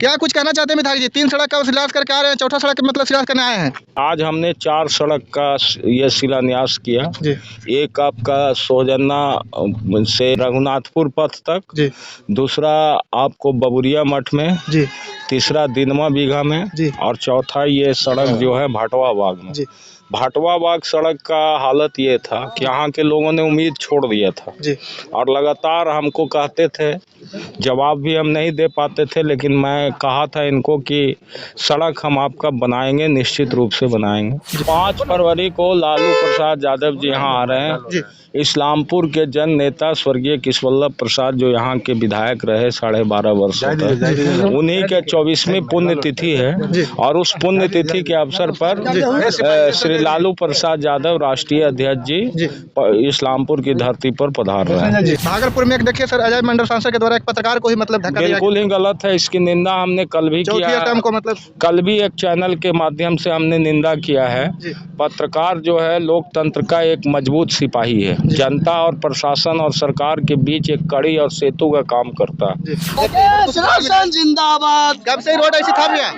क्या कुछ कहना चाहते हैं विधायक जी? 3 सड़क का शिलान्यास करके आ रहे हैं, चौथा सड़क मतलब शिलान्यास करने आए हैं। आज हमने 4 सड़क का ये शिलान्यास किया जी एक आपका सोहजन्ना से रघुनाथपुर पथ तक जी दूसरा आपको बबुरिया मठ में जी तीसरा दिनमा बीघा में जी और चौथा ये सड़क जो है भाटवा बाग में। जी भाटवा बाग सड़क का हालत ये था कि यहाँ के लोगों ने उम्मीद छोड़ दिया था जी और लगातार हमको कहते थे, जवाब भी हम नहीं दे पाते थे, लेकिन मैं कहा था इनको कि सड़क हम आपका बनाएंगे, निश्चित रूप से बनाएंगे। 5 फरवरी को लालू प्रसाद यादव जी यहाँ आ रहे हैं। इस्लामपुर के जन नेता स्वर्गीय किशवल्लभ प्रसाद जो यहाँ के विधायक रहे 12.5 वर्षों तक, उन्हीं के 24वीं पुण्यतिथि है और उस पुण्यतिथि के अवसर पर श्री लालू प्रसाद यादव राष्ट्रीय अध्यक्ष जी इस्लामपुर की धरती पर पधार रहे हैं। भागलपुर में एक देखिए सर, अजय मंडल सांसद के द्वारा एक पत्रकार को ही मतलब धक्का दिया। बिल्कुल ही गलत है, इसकी निंदा हमने कल भी किया को मतलब कल भी एक चैनल के माध्यम से हमने निंदा किया है। पत्रकार जो है लोकतंत्र का एक मजबूत सिपाही है, जनता और प्रशासन और सरकार के बीच एक कड़ी और सेतु का काम करता है। जिंदाबाद। कब से रोड ऐसी था भैया?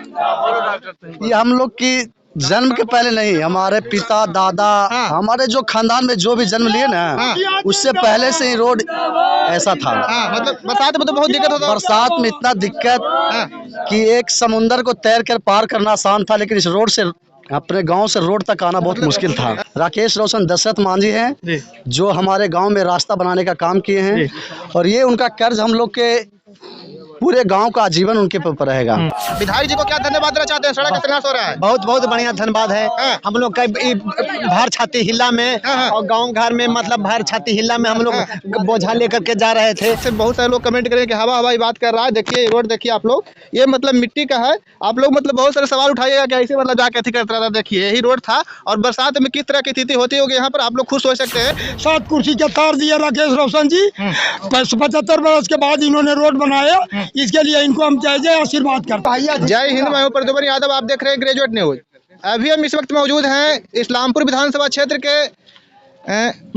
ये हम लोग की जन्म के पहले नहीं, हमारे पिता दादा हमारे जो खानदान में जो भी जन्म लिए ना उससे पहले से ही रोड ऐसा था। मतलब बरसात में तो बहुत दिक्कत होता है। बरसात में इतना दिक्कत कि एक समुंदर को तैर कर पार करना आसान था, लेकिन इस रोड से अपने गांव से रोड तक आना बहुत मुश्किल था। राकेश रोशन दशरथ मांझी हैं जो हमारे गांव में रास्ता बनाने का काम किए हैं और ये उनका कर्ज हम लोग के पूरे गांव का आजीवन उनके ऊपर रहेगा। विधायक जी को क्या धन्यवाद देना चाहते हैं? सड़क का शिलान्यास हो रहा है। बहुत बहुत बढ़िया धन्यवाद है। हम लोग का भार छाती हिल्ला में और गांव घर में मतलब भार छाती हिल्ला में हम लोग बोझा लेकर के जा रहे थे। बहुत सारे लोग कमेंट करें कि हवा हवाई बात कर रहा है। देखिए रोड देखिए आप लोग, ये मतलब मिट्टी का है। आप लोग मतलब बहुत सारे सवाल उठाइएगा कि ऐसे मतलब जाके करता था। देखिए यही रोड था और बरसात में किस तरह की स्थिति होती होगी यहाँ पर आप लोग खुश हो सकते हैं। 7 कुर्सी के तार दिया राकेश रोशन जी। 75 वर्ष के बाद इन्होंने रोड बनाया, इसके लिए इनको हम जय आशीर्वाद करते हैं। जय हिंद, मैं हूं प्रद्युमन यादव, आप देख रहे हैं ग्रेजुएट न्यूज। अभी हम इस वक्त मौजूद हैं इस्लामपुर विधानसभा क्षेत्र के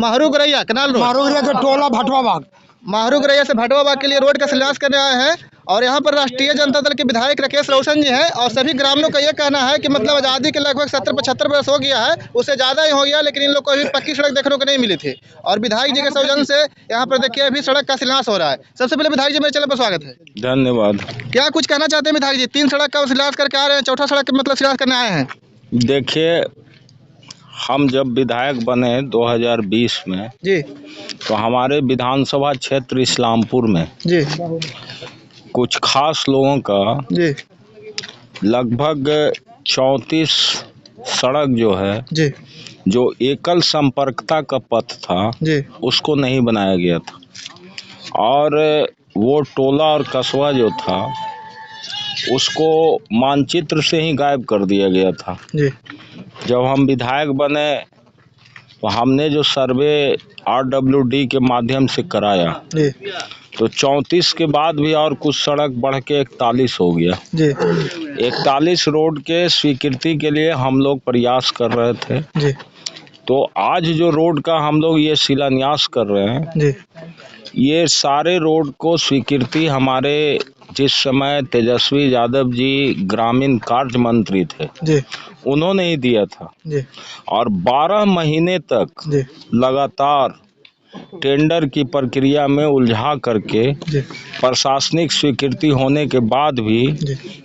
माहरू गरैया कनाल रोड, मारू गरैया के टोला भाटवा बाग, माहरू गरैया से भाटवा बाग के लिए रोड का शिलान्यास करने आए हैं। और यहाँ पर राष्ट्रीय जनता दल के विधायक राकेश रोशन जी हैं और सभी ग्रामीणों का ये कहना है कि मतलब आज़ादी के लगभग 70-75 वर्ष हो गया है, उससे ज़्यादा ही हो गया, लेकिन इन लोग को अभी पक्की सड़क देखने को नहीं मिली थी। और विधायक जी के सौजन्य से यहाँ पर देखिए अभी सड़क का शिलान्यास हो रहा है। सबसे पहले विधायक जी मेरे चैनल पर स्वागत है। धन्यवाद। क्या कुछ कहना चाहते हैं विधायक जी? 3 सड़क का शिलान्यास करके आ रहे हैं, चौथा सड़क मतलब शिलान्यास करने आए हैं। देखिए, हम जब विधायक बने 2020 में जी तो हमारे विधानसभा क्षेत्र इस्लामपुर में जी कुछ खास लोगों का जी लगभग 34 सड़क जो है जी जो एकल संपर्कता का पथ था जी उसको नहीं बनाया गया था और वो टोला और कस्बा जो था उसको मानचित्र से ही गायब कर दिया गया था। जी जब हम विधायक बने तो हमने जो सर्वे RWD के माध्यम से कराया जी तो 34 के बाद भी और कुछ सड़क बढ़ के 41 हो गया। जी 41 रोड के स्वीकृति के लिए हम लोग प्रयास कर रहे थे। जी तो आज जो रोड का हम लोग ये शिलान्यास कर रहे हैं, जी ये सारे रोड को स्वीकृति हमारे जिस समय तेजस्वी यादव जी ग्रामीण कार्य मंत्री थे जी उन्होंने ही दिया था। जी और 12 महीने तक जी लगातार टेंडर की प्रक्रिया में उलझा करके जी प्रशासनिक स्वीकृति होने के बाद भी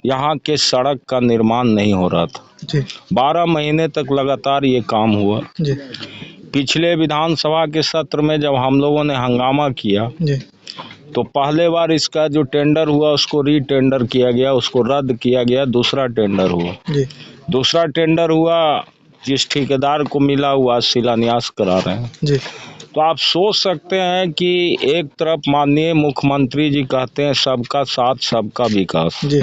यहाँ के सड़क का निर्माण नहीं हो रहा था। जी 12 महीने तक लगातार ये काम हुआ। जी पिछले विधानसभा के सत्र में जब हम लोगों ने हंगामा किया जी तो पहले बार इसका जो टेंडर हुआ उसको रीटेंडर किया गया, उसको रद्द किया गया, दूसरा टेंडर हुआ। जी दूसरा टेंडर हुआ, जिस ठेकेदार को मिला हुआ शिलान्यास करा रहे हैं। जी तो आप सोच सकते हैं कि एक तरफ माननीय मुख्यमंत्री जी कहते हैं सबका साथ सबका विकास, जी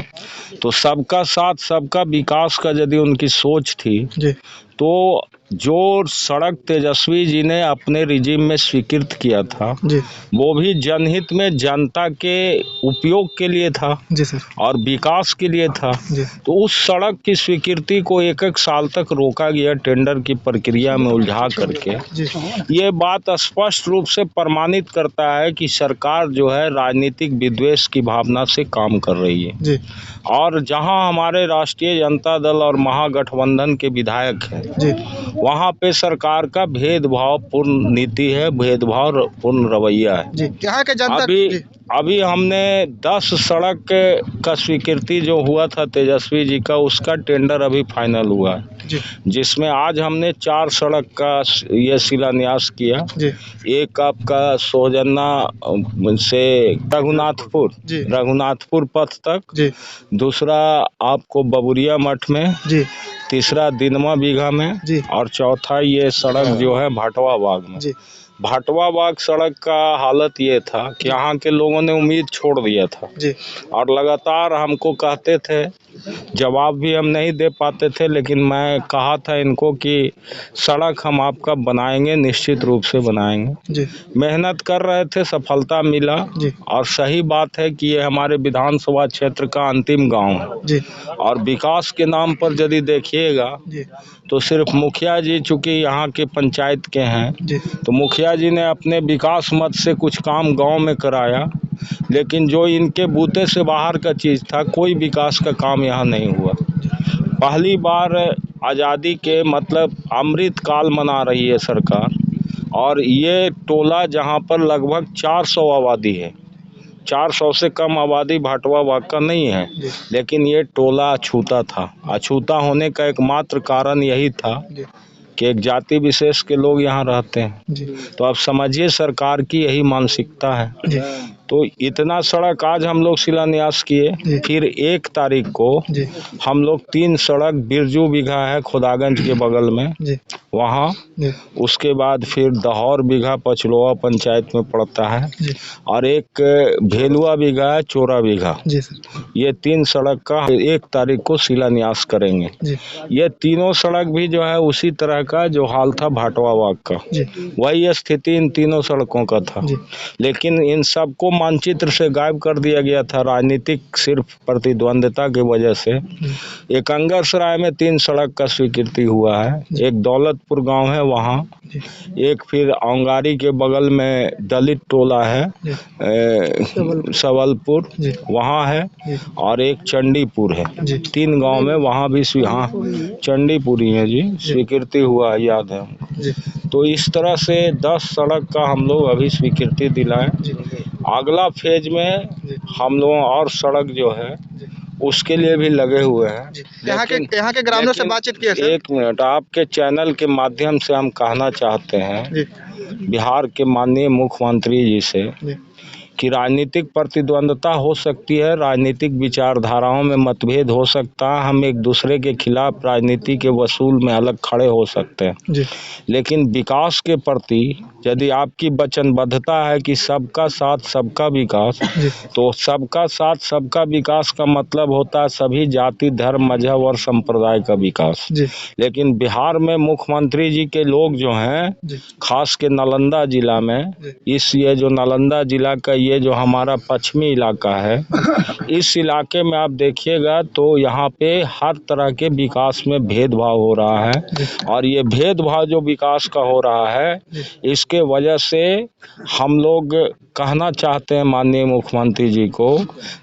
तो सबका साथ सबका विकास का यदि उनकी सोच थी जी तो जो सड़क तेजस्वी जी ने अपने रिजीम में स्वीकृत किया था जी वो भी जनहित में जनता के उपयोग के लिए था जी सर और विकास के लिए था। जी तो उस सड़क की स्वीकृति को एक एक साल तक रोका गया टेंडर की प्रक्रिया में उलझा करके। जी ये बात स्पष्ट रूप से प्रमाणित करता है कि सरकार जो है राजनीतिक विद्वेष की भावना से काम कर रही है। जी और जहां हमारे राष्ट्रीय जनता दल और महागठबंधन के विधायक हैं जी वहां पे सरकार का भेदभाव पूर्ण नीति है, भेदभाव पूर्ण रवैया है। जी यहाँ के जनता जी अभी हमने 10 सड़क का स्वीकृति जो हुआ था तेजस्वी जी का, उसका टेंडर अभी फाइनल हुआ है, जी जिसमें आज हमने 4 सड़क का ये शिलान्यास किया। जी एक आपका सोहजन्ना से जी रघुनाथपुर पथ तक, जी दूसरा आपको बबुरिया मठ में, जी तीसरा दिनमा बीघा में जी और चौथा ये सड़क जो है भाटवा बाग में। जी भाटवा बाग सड़क का हालत ये था कि यहाँ के लोगों ने उम्मीद छोड़ दिया था जी और लगातार हमको कहते थे, जवाब भी हम नहीं दे पाते थे, लेकिन मैं कहा था इनको कि सड़क हम आपका बनाएंगे, निश्चित रूप से बनाएंगे। जी मेहनत कर रहे थे, सफलता मिला। जी और सही बात है कि ये हमारे विधानसभा क्षेत्र का अंतिम गांव है जी और विकास के नाम पर यदि देखिएगा जी तो सिर्फ मुखिया जी चूँकि यहाँ के पंचायत के हैं जी तो मुखिया जी ने अपने विकास मद से कुछ काम गांव में कराया, लेकिन जो इनके बूते से बाहर का चीज़ था कोई विकास का काम यहाँ नहीं हुआ। पहली बार आज़ादी के मतलब अमृत काल मना रही है सरकार और ये टोला जहाँ पर लगभग 400 आबादी है, 400 से कम आबादी भाटवा बाग का नहीं है, लेकिन ये टोला अछूता था। अछूता होने का एकमात्र कारण यही था कि एक जाति विशेष के लोग यहाँ रहते हैं। जी तो आप समझिए सरकार की यही मानसिकता है। जी तो इतना सड़क आज हम लोग शिलान्यास किए। फिर 1 तारीख को जी हम लोग 3 सड़क बिरजू बीघा है खुदागंज के बगल में, जी वहाँ, जी उसके बाद फिर दहौर बीघा पचलोआ पंचायत में पड़ता है जी और एक भेलुआ बीघा है चोरा बीघा। जी सर ये 3 सड़क का 1 तारीख को शिलान्यास करेंगे। जी ये तीनों सड़क भी जो है उसी तरह का जो हाल था भाटवा बाग का, जी वही स्थिति इन तीनों सड़कों का था। जी लेकिन इन सबको मानचित्र से गायब कर दिया गया था राजनीतिक सिर्फ प्रतिद्वंद्विता की वजह से। एक अंगरसराय में 3 सड़क का स्वीकृति हुआ है, एक दौलतपुर गांव है वहाँ, एक फिर औंगारी के बगल में दलित टोला है सबलपुर जी वहाँ है जी और एक चंडीपुर है। जी 3 गांव में वहाँ भी हाँ चंडीपुरी है जी, स्वीकृति हुआ है, याद है। जी तो इस तरह से 10 सड़क का हम लोग अभी स्वीकृति दिलाए। अगला फेज में हम लोग और सड़क जो है उसके लिए भी लगे हुए हैं। यहाँ के ग्रामीणों से बातचीत की है सर। 1 मिनट, आपके चैनल के माध्यम से हम कहना चाहते हैं जी बिहार के माननीय मुख्यमंत्री जी से जी कि राजनीतिक प्रतिद्वंद्विता हो सकती है, राजनीतिक विचारधाराओं में मतभेद हो सकता है, हम एक दूसरे के खिलाफ राजनीति के वसूल में अलग खड़े हो सकते हैं, जी लेकिन विकास के प्रति यदि आपकी वचनबद्धता है कि सबका साथ सबका विकास, तो सबका साथ सबका विकास का मतलब होता है सभी जाति धर्म मजहब और संप्रदाय का विकास। लेकिन बिहार में मुख्यमंत्री जी के लोग जो हैं खास के नालंदा जिला में, ये जो नालंदा जिला का ये जो हमारा पश्चिमी इलाका है, इस इलाके में आप देखिएगा तो यहाँ पे हर तरह के विकास में भेदभाव हो रहा है और ये भेदभाव जो विकास का हो रहा है इसके वजह से हम लोग कहना चाहते हैं माननीय मुख्यमंत्री जी को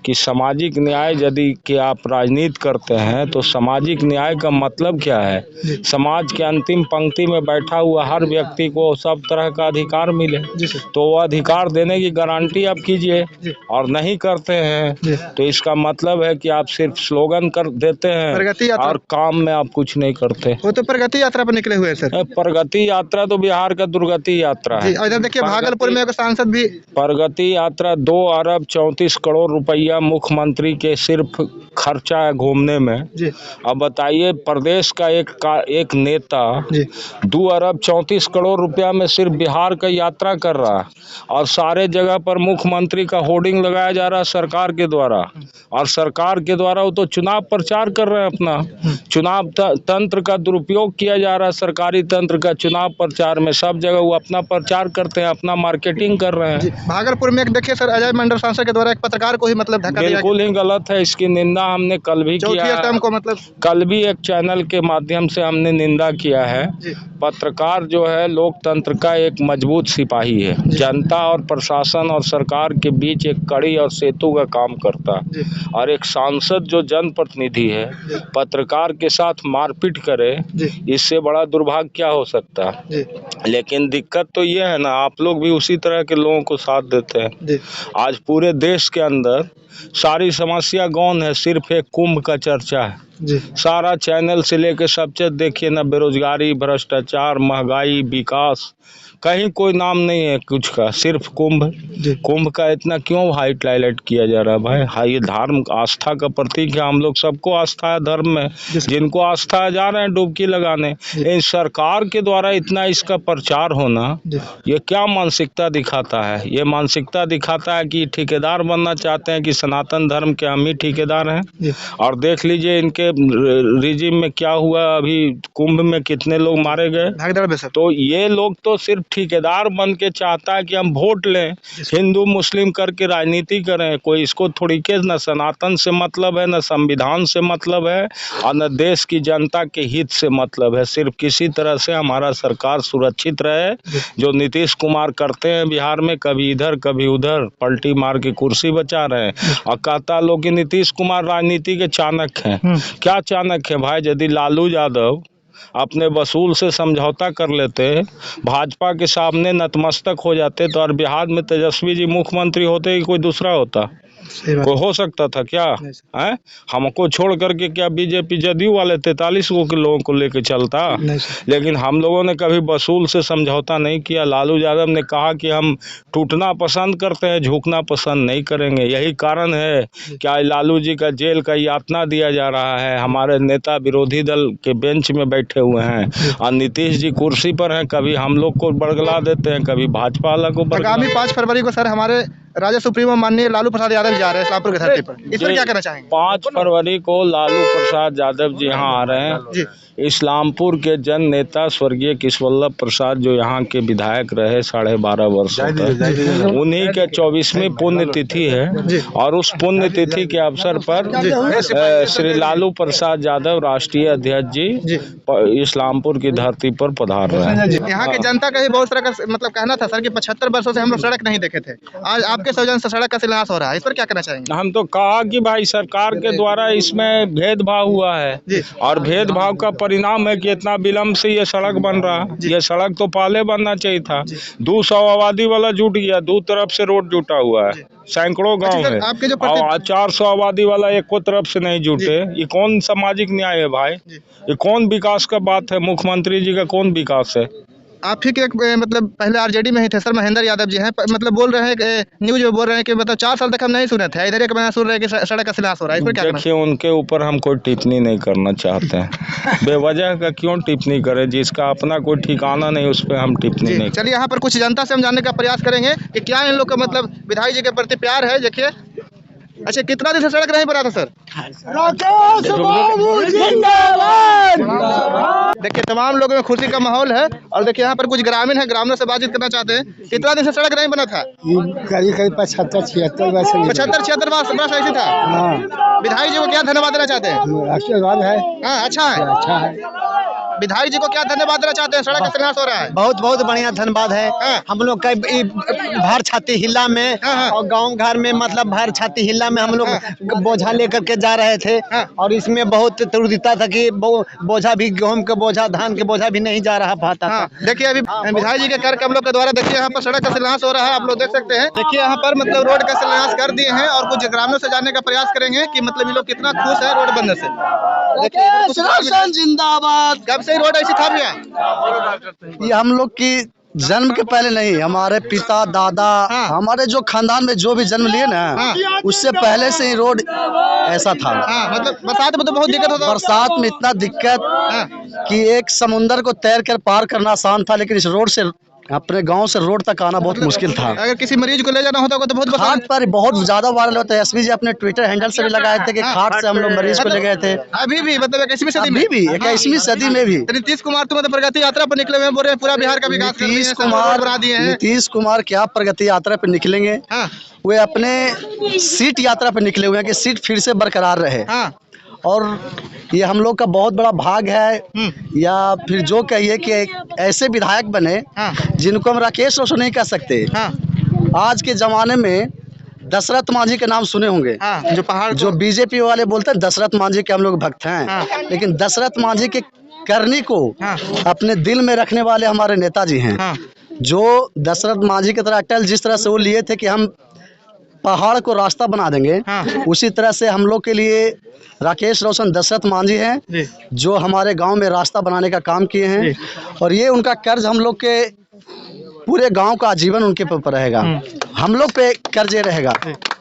कि सामाजिक न्याय यदि कि आप राजनीति करते हैं तो सामाजिक न्याय का मतलब क्या है, समाज के अंतिम पंक्ति में बैठा हुआ हर व्यक्ति को सब तरह का अधिकार मिले, तो वो अधिकार देने की गारंटी आप कीजिए और नहीं करते हैं तो इसका मतलब है कि आप सिर्फ स्लोगन कर देते हैं और काम में आप कुछ नहीं करते। वो तो प्रगति यात्रा पर निकले हुए हैं सर। प्रगति यात्रा तो बिहार का दुर्गति यात्रा है। इधर देखिए भागलपुर में एक सांसद भी प्रगति यात्रा 2 अरब 34 करोड़ रुपया मुख्यमंत्री के सिर्फ खर्चा है घूमने में। जी अब बताइए, प्रदेश का एक नेता जी 2 अरब 34 करोड़ रुपया में सिर्फ बिहार का यात्रा कर रहा है और सारे जगह पर मुख्यमंत्री का होर्डिंग लगाया जा रहा है सरकार के द्वारा, और सरकार के द्वारा वो तो चुनाव प्रचार कर रहे हैं अपना। चुनाव तंत्र का दुरुपयोग किया जा रहा है, सरकारी तंत्र का चुनाव प्रचार में सब जगह वो अपना प्रचार करते हैं, अपना मार्केटिंग कर रहे जी। हैं। भागलपुर में एक देखिए सर, अजय मंडल सांसद के द्वारा एक पत्रकार को ही मतलब धक्का दिया बिल्कुल ही गलत है, इसकी निंदा हमने कल भी चौथी किया स्टैम्प है। को मतलब कल भी एक चैनल के माध्यम से हमने निंदा किया है। जी पत्रकार जो है लोकतंत्र का एक मजबूत सिपाही है, जनता और प्रशासन और सरकार के बीच एक कड़ी और सेतु का काम करता है। जी और एक सांसद जो जनप्रतिनिधि है पत्रकार के साथ मारपीट करे, जी इससे बड़ा दुर्भाग्य क्या हो सकता है। जी लेकिन दिक्कत तो ये है ना, आप लोग भी उसी तरह के लोगों को साथ देते हैं। जी आज पूरे देश के अंदर सारी समस्या गौन है, सिर्फ एक कुंभ का चर्चा है। जी सारा चैनल से लेके सब चीज देखिए ना, बेरोजगारी, भ्रष्टाचार, महंगाई, विकास, कहीं कोई नाम नहीं है कुछ का, सिर्फ कुंभ। जी कुंभ का इतना क्यों हाईलाइट किया जा रहा है भाई? हाँ, ये धर्म आस्था का प्रतीक है, हम लोग सबको आस्था है धर्म में, जिनको आस्था है जा रहे हैं डुबकी लगाने। इन सरकार के द्वारा इतना इसका प्रचार होना, ये क्या मानसिकता दिखाता है? ये मानसिकता दिखाता है कि ठेकेदार बनना चाहते हैं, कि सनातन धर्म के हम ही ठेकेदार हैं। और देख लीजिए इनके रिजिम में क्या हुआ, अभी कुंभ में कितने लोग मारे गए। भागदड़ में सर तो ये लोग तो सिर्फ ठेकेदार बन के चाहता है कि हम वोट लें, हिंदू मुस्लिम करके राजनीति करें। कोई इसको थोड़ी के न सनातन से मतलब है, न संविधान से मतलब है, और न देश की जनता के हित से मतलब है। सिर्फ किसी तरह से हमारा सरकार सुरक्षित रहे, जो नीतीश कुमार करते हैं बिहार में, कभी इधर कभी उधर पलटी मार के कुर्सी बचा रहे हैं। और कहता लोग कि नीतीश कुमार राजनीति के चाणक्य हैं। क्या चाणक्य है भाई? यदि लालू यादव अपने वसूल से समझौता कर लेते, भाजपा के सामने नतमस्तक हो जाते, तो और बिहार में तेजस्वी जी मुख्यमंत्री होते कि कोई दूसरा होता? कोई हो सकता था क्या? है हमको छोड़ करके क्या बीजेपी जदयू वाले 43 के लोगों को लेके चलता? लेकिन हम लोगों ने कभी वसूल से समझौता नहीं किया। लालू यादव ने कहा कि हम टूटना पसंद करते हैं, झुकना पसंद नहीं करेंगे। यही कारण है कि लालू जी का जेल का यातना दिया जा रहा है। हमारे नेता विरोधी दल के बेंच में बैठे हुए हैं और नीतीश जी कुर्सी पर हैं। कभी हम लोग को बरगला देते हैं, कभी भाजपा वाला को। आगामी 5 फरवरी को सर हमारे राज्य सुप्रीमो माननीय लालू प्रसाद यादव जा रहे हैं इस्लामपुर की धरती पर, इस पर क्या कहना चाहेंगे? 5 फरवरी को लालू प्रसाद यादव जी यहाँ आ रहे हैं। जी इस्लामपुर के जन नेता स्वर्गीय कृष्णवल्लभ प्रसाद, जो यहाँ के विधायक रहे 12.5 वर्ष तक, उन्हीं के 24वीं पुण्यतिथि है। और उस पुण्यतिथि के अवसर पर श्री लालू प्रसाद यादव राष्ट्रीय अध्यक्ष जी इस्लामपुर की धरती पर पधार रहे हैं। यहाँ की जनता का ही बहुत तरह का मतलब कहना था सर कि 75 वर्षों से हम लोग सड़क नहीं देखे थे, आज आपके सौजन्य से सड़क का शिलान्यास हो रहा है, इस पर क्या कहना चाहेंगे? हम तो कहा कि भाई सरकार के द्वारा इसमें भेदभाव हुआ है, और भेदभाव का परिणाम है कि इतना विलम्ब से ये सड़क बन रहा। ये सड़क तो पहले बनना चाहिए था। 200 आबादी वाला जुट गया, 2 तरफ से रोड जुटा हुआ है, सैकड़ों गांव है, और 400 आबादी वाला एक को तरफ से नहीं जुटे। ये कौन सामाजिक न्याय है भाई? ये कौन विकास का बात है? मुख्यमंत्री जी का कौन विकास है? आप ही के एक मतलब पहले आरजेडी में ही थे सर, महेंद्र यादव जी हैं, मतलब बोल रहे हैं कि न्यूज में बोल रहे हैं कि मतलब 4 साल तक हम नहीं सुने थे, इधर एक महीना सुन रहे हैं कि सड़क का शिलान्यास हो रहा है, इस पर क्या? देखिए, उनके ऊपर हम कोई टिप्पणी नहीं करना चाहते हैं। बेवजह का क्यों टिप्पणी करें? जिसका अपना कोई ठिकाना नहीं, उस पर हम टिप्पणी नहीं। चलिए, यहाँ पर कुछ जनता से हम जानने का प्रयास करेंगे कि क्या इन लोग का मतलब विधायक जी के प्रति प्यार है। देखिए, अच्छा, कितना दिन से सड़क नहीं बना था सर? देखिए, तमाम लोगों में खुशी का माहौल है। और देखिए, यहाँ पर कुछ ग्रामीण है, ग्रामीणों से बातचीत करना चाहते हैं। कितना दिन से सड़क नहीं बना था? करीब 75-76 वर्ष 75-76 वर्ष ऐसी था। विधायक जी को क्या धन्यवाद देना चाहते हैं? आशीर्वाद है। हाँ, अच्छा है, अच्छा है। विधायक जी को क्या धन्यवाद देना चाहते हैं? सड़क का शिलान्यास हो रहा है, बहुत बहुत बढ़िया धन्यवाद है। हम लोग का भर छाती हिला में और गांव घर में मतलब भर छाती हिला में हम लोग बोझा लेकर के जा रहे थे, और इसमें बहुत त्रुटिता था कि बोझा भी, गेहूं का बोझा, धान के बोझा भी नहीं जा रहा पाता था। देखिए, अभी विधायक जी के कर कमलों के द्वारा देखिए यहाँ पर सड़क का शिलान्यास हो रहा है, आप लोग देख सकते हैं। देखिए, यहाँ पर मतलब रोड का शिलान्यास कर दिए हैं, और कुछ ग्रामीणों से जानने का प्रयास करेंगे कि मतलब ये लोग कितना खुश है रोड बनने से। देखिए, जिंदाबाद। कब से रोड ऐसी था भैया? ये हम लोग की जन्म के पहले नहीं, हमारे पिता दादा हमारे जो खानदान में जो भी जन्म लिए ना, उससे पहले से ही रोड ऐसा था। मतलब बरसात में तो बहुत दिक्कत होता है। बरसात में इतना दिक्कत कि एक समुंदर को तैर कर पार करना आसान था, लेकिन इस रोड से अपने गांव से रोड तक आना बहुत मुश्किल था। अगर किसी मरीज को ले जाना होता तो बहुत खाट पर बहुत ज्यादा वायरल होता है। एसपी जी अपने ट्विटर हैंडल से भी लगाए थे कि खाट से हम लोग मरीज को ले गए थे। अभी भी मतलब 21वीं सदी में, अभी भी 21वीं सदी में भी नीतीश कुमार तो मतलब प्रगति यात्रा पर निकले हुए हैं, बोल रहे हैं पूरा बिहार का विकास कर दिए हैं, बना दिए हैं। नीतीश कुमार क्या प्रगति यात्रा पर निकलेंगे, वे अपने सीट यात्रा पर निकले हुए हैं कि सीट फिर से बरकरार रहे। और ये हम लोग का बहुत बड़ा भाग है, या फिर जो कहिए कि एक ऐसे विधायक बने जिनको हम राकेश रोशन नहीं कह सकते। आज के जमाने में दशरथ मांझी के नाम सुने होंगे, जो पहाड़ जो बीजेपी वाले बोलते हैं दशरथ मांझी के हम लोग भक्त हैं, लेकिन दशरथ मांझी के करनी को अपने दिल में रखने वाले हमारे नेताजी हैं, जो दशरथ मांझी की तरह अटल जिस तरह से वो लिए थे कि हम पहाड़ को रास्ता बना देंगे, उसी तरह से हम लोग के लिए राकेश रोशन दशरथ मांझी हैं, जो हमारे गांव में रास्ता बनाने का काम किए हैं। और ये उनका कर्ज हम लोग के पूरे गांव का आजीवन उनके ऊपर रहेगा, हम लोग पे कर्ज रहेगा।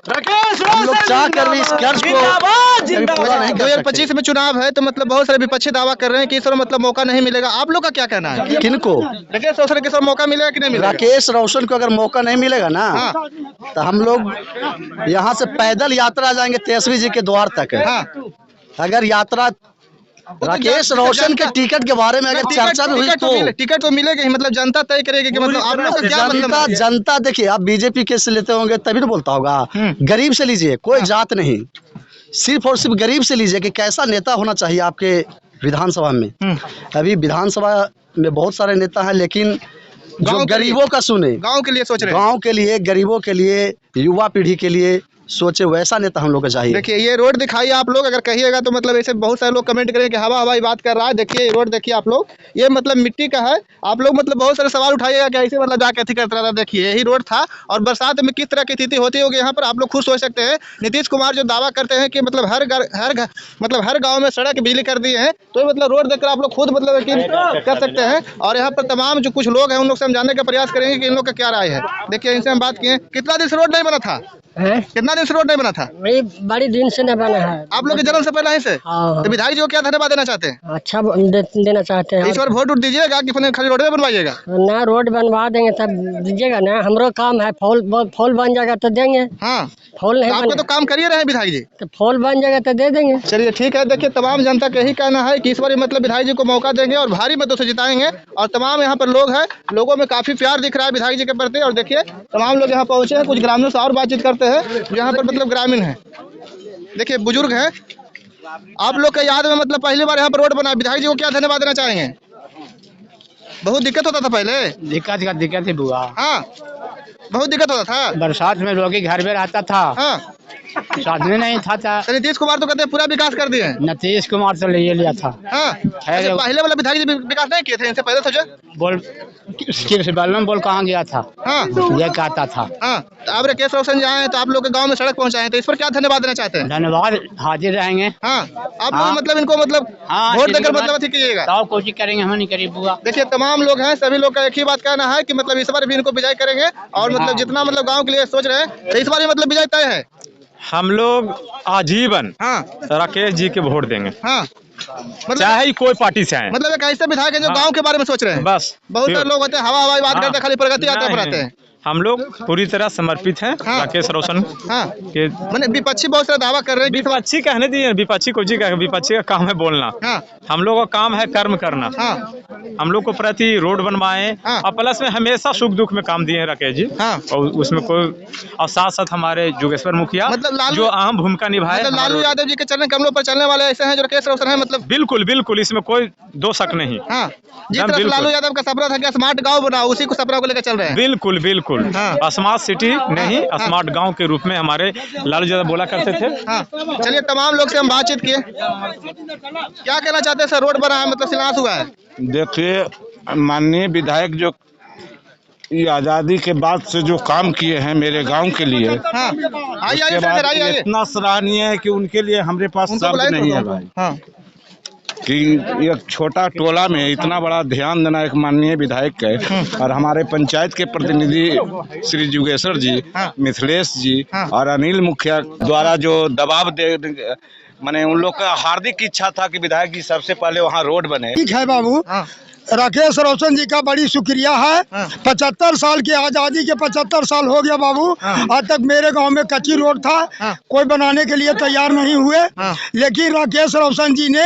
हम लोग चाह कर भी इस कर्ज को पूरा नहीं कर सकते। 2025 में चुनाव है तो मतलब बहुत सारे विपक्षी दावा कर रहे हैं कि इस बार मतलब मौका नहीं मिलेगा। आप लोग का क्या कहना है? किनको? राकेश रोशन के इस बार मौका मिलेगा कि नहीं मिलेगा? राकेश रोशन को अगर मौका नहीं मिलेगा ना, तो हम लोग यहाँ से पैदल यात्रा जाएंगे तेजस्वी जी के द्वार तक। अगर यात्रा राकेश रोशन के टिकट के बारे में अगर चर्चा भी हुई तो टिकट तो मिलेगी, मतलब जनता तय करेगी कि मतलब आप लोग का क्या मतलब है? जनता देखिए, आप बीजेपी के से लेते होंगे तभी तो बोलता होगा। गरीब से लीजिए, कोई जात नहीं, सिर्फ और सिर्फ गरीब से लीजिए कि कैसा नेता होना चाहिए आपके विधानसभा में। अभी विधानसभा में बहुत सारे नेता हैं, लेकिन जो गरीबों का सुने, गाँव के लिए सोच रहे हैं, गाँव के लिए, गरीबों के लिए, युवा पीढ़ी के लिए सोचे, वैसा नेता हम लोग को चाहिए। देखिए ये रोड दिखाइए आप लोग, अगर कहिएगा तो मतलब ऐसे बहुत सारे लोग कमेंट करेंगे कि हवा हवाई बात कर रहा है। देखिए रोड देखिए आप लोग, ये मतलब मिट्टी का है। आप लोग मतलब बहुत सारे सवाल उठाइएगा कि ऐसे मतलब जाके अथी करता था। देखिए यही रोड था और बरसात में किस तरह की स्थिति होती होगी यहाँ पर, आप लोग खुद सोच सकते हैं। नीतीश कुमार जो दावा करते हैं कि मतलब हर गाँव में सड़क बिजली कर दिए हैं, तो मतलब रोड देखकर आप लोग खुद मतलब यकीन कर सकते हैं। और यहाँ पर तमाम जो कुछ लोग हैं उन लोग से हम जानने का प्रयास करेंगे कि इन लोग का क्या राय है। देखिए इनसे हम बात किए, कितना दिन से रोड नहीं बना था? कितना दिन से रोड नहीं बना था? वही बड़ी दिन से नहीं बना है। आप लोग के जन्म से पहले ही से? तो विधायक जी को क्या धन्यवाद देना चाहते हैं? अच्छा देना चाहते हैं। इस बार वोट दीजिएगा कि खाली रोड बनवाइएगा? ना रोड बनवा देंगे तब दीजिएगा ना, हमरो काम है। फॉल बन जाएगा तो देंगे। फॉल नहीं आपको तो काम करिए रहे विधायक जी, तो फॉल बन जाएगा तो दे देंगे। चलिए ठीक है। देखिए तमाम जनता का यही कहना है कि इस बार मतलब विधायक जी को मौका देंगे और भारी मतों से जिताएंगे। और तमाम यहाँ पर लोग हैं, लोगों में काफी प्यार दिख रहा है विधायक जी के प्रति। और देखिए तमाम लोग यहाँ पहुंचे हैं, कुछ ग्रामीणों से और बातचीत करते हैं जो यहाँ पर मतलब ग्रामीण है। देखिए बुजुर्ग है, आप लोग का याद में मतलब पहली बार यहाँ पर रोड बना, विधायक जी को क्या धन्यवाद देना चाहेंगे? बहुत दिक्कत होता था पहले? दिक्कत थी बुआ। बहुत दिक्कत होता था। बरसात में लोग घर में रहता था, साधन नहीं था। नीतीश कुमार तो कहते हैं पूरा विकास कर दिए। नीतीश कुमार से ले लिया था। पहले वाला विधायक जी विकास नहीं किए थे इनसे पहले? सोचे बोल कहाँ गया था, ये कहता था। तो अब राकेश रोशन जी आए तो आप लोग के गांव में सड़क पहुंचाए, तो इस पर क्या धन्यवाद देना चाहते हैं? धन्यवाद, हाजिर रहेंगे। आप लोग मतलब इनको मतलब वोट देकर मतलब अथी कीजिएगा। तो कोशिश करेंगे, हम नहीं करें बुआ। देखिए तमाम लोग हैं, सभी लोग का एक ही बात कहना है कि मतलब इस बार भी इनको विजय करेंगे। और मतलब जितना मतलब गाँव के लिए सोच रहे हैं तो इस बार भी मतलब विजय तय है। हम लोग आजीवन राकेश जी के वोट देंगे, मतलब चाहे कोई पार्टी से आए। मतलब एक ऐसे विधायक है जो गांव के बारे में सोच रहे हैं। बस बहुत सारे लोग होते हैं हवा हवाई बात करते हैं, खाली प्रगति यात्रा पर आते हैं। हम लोग पूरी तरह समर्पित हैं राकेश रोशन के। मैंने विपक्षी बहुत सारा दावा कर रहे हैं। विपक्षी कहने दिए, विपक्षी को जी कहे, विपक्षी का काम है बोलना। हम लोग का काम है कर्म करना। हम लोग को प्रति रोड बनवाए और प्लस में हमेशा सुख दुख में काम दिए हैं राकेश जी। और उसमें कोई, और साथ साथ हमारे जोगेश्वर मुखिया मतलब जो अहम भूमिका निभाए। मतलब लालू यादव जी के चरण कमलों पर चलने वाले ऐसे हैं जो राकेश रोशन है। मतलब बिल्कुल बिल्कुल, इसमें कोई दो शक नहीं। जिस तरह लालू यादव का सपना था कि स्मार्ट गाँव बनाओ, उसी को सपना को लेकर चल रहे हैं। बिल्कुल बिल्कुल, स्मार्ट सिटी नहीं, स्मार्ट गांव के रूप में हमारे लालू यादव बोला करते थे। चलिए तमाम लोग से हम बातचीत किए, क्या कहना चाहते हैं सर? रोड बना है, मतलब शिलान्यास हुआ है। देखिए माननीय विधायक जो ये आज़ादी के बाद से जो काम किए हैं मेरे गांव के लिए, उसके बाद इतना सराहनीय है कि उनके लिए हमारे पास शब्द नहीं है भाई। कि एक छोटा टोला में इतना बड़ा ध्यान देना एक माननीय विधायक है। और हमारे पंचायत के प्रतिनिधि श्री जुगेश्वर जी, मिथिलेश जी और अनिल मुखिया द्वारा जो दबाव दे माने उन लोग का हार्दिक इच्छा था कि विधायक जी सबसे पहले वहाँ रोड बने। ठीक है बाबू, राकेश रोशन जी का बड़ी शुक्रिया है। 75 साल की आज़ादी के 75 साल हो गया बाबू, आज तक मेरे गांव में कच्ची रोड था, कोई बनाने के लिए तैयार नहीं हुए। लेकिन राकेश रोशन जी ने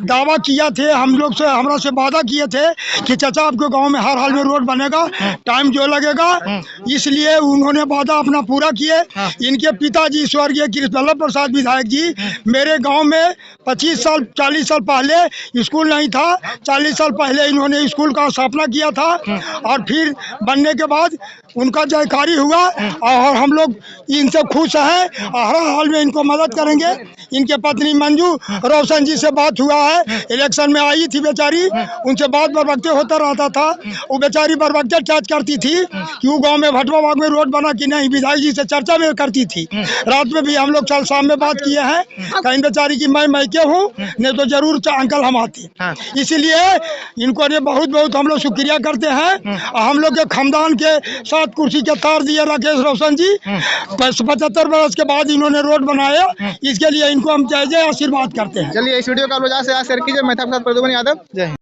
दावा किया थे, हमरा से वादा किए थे कि चाचा आपके गांव में हर हाल में रोड बनेगा, टाइम जो लगेगा। इसलिए उन्होंने वादा अपना पूरा किए। इनके पिताजी स्वर्गीय कृष्णवल्लभ प्रसाद विधायक जी, मेरे गाँव में 25 साल 40 साल पहले स्कूल नहीं था, 40 साल पहले इन्होंने स्कूल का स्थापना किया था। और फिर बनने के बाद उनका जयकारी हुआ और हम लोग इनसे खुश हैं और हर हाल में इनको मदद करेंगे। इनके पत्नी मंजू रोशन जी से बात हुआ है, इलेक्शन में आई थी बेचारी, उनसे बात बरबकते होता रहता था। वो बेचारी बरबकते टच करती थी कि वो गाँव में भटवा बाग में रोड बना कि नहीं, विधायक जी से चर्चा में करती थी। रात में भी हम लोग कल शाम में बात किए हैं, कहीं बेचारी की मैं मैके हूँ, नहीं तो जरूर अंकल हम आते। इसीलिए इनको बहुत बहुत हम लोग शुक्रिया करते हैं। हम लोग के खानदान के 7 कुर्सी के तार दिए राकेश रोशन जी, 75 वर्ष के बाद इन्होंने रोड बनाया, इसके लिए इनको हम जय जय आशीर्वाद करते हैं। चलिए इस वीडियो का आप लोग ज़्यादा से ज़्यादा शेयर कीजिए। मैं था आपके साथ प्रद्युमन यादव, जय हिंद।